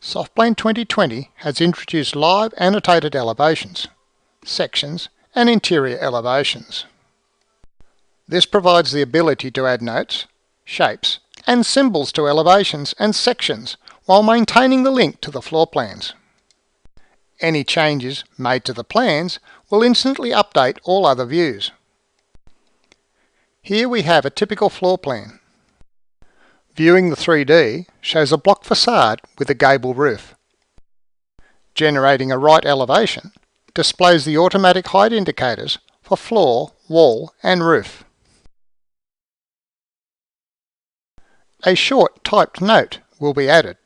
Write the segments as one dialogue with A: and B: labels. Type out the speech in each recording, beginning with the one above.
A: SoftPlan 2020 has introduced live annotated elevations, sections and interior elevations. This provides the ability to add notes, shapes and symbols to elevations and sections while maintaining the link to the floor plans. Any changes made to the plans will instantly update all other views. Here we have a typical floor plan. Viewing the 3D shows a block facade with a gable roof. Generating a right elevation displays the automatic height indicators for floor, wall and roof. A short typed note will be added.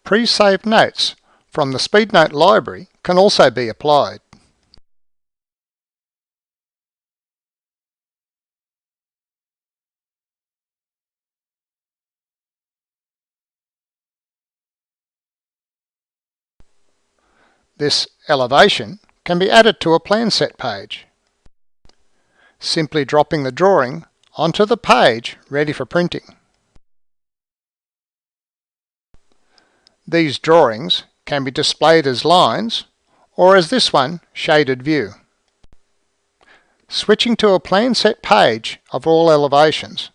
A: Pre-saved notes from the SpeedNote library can also be applied. This elevation can be added to a plan set page. Simply dropping the drawing onto the page ready for printing. These drawings can be displayed as lines or as this one, shaded view. Switching to a plan set page of all elevations,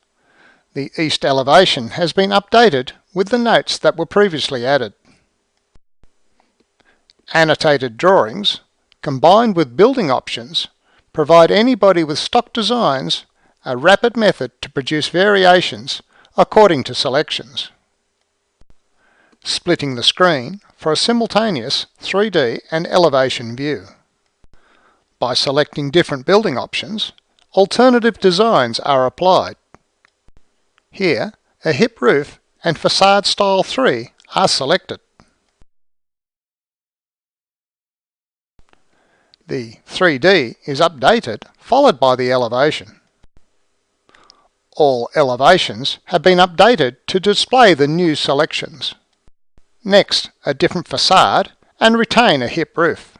A: the east elevation has been updated with the notes that were previously added. Annotated drawings, combined with building options, provide anybody with stock designs a rapid method to produce variations according to selections. Splitting the screen for a simultaneous 3D and elevation view. By selecting different building options, alternative designs are applied. Here, a hip roof and facade style 3 are selected. The 3D is updated, followed by the elevation. All elevations have been updated to display the new selections. Next, a different facade and retain a hip roof.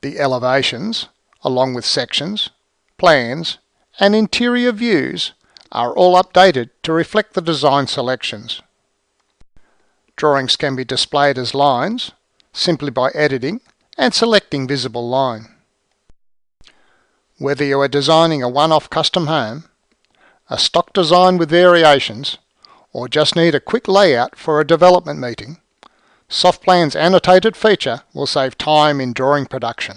A: The elevations, along with sections, plans and interior views are all updated to reflect the design selections. Drawings can be displayed as lines simply by editing and selecting visible line. Whether you are designing a one-off custom home, a stock design with variations, or just need a quick layout for a development meeting, SoftPlan's annotated feature will save time in drawing production.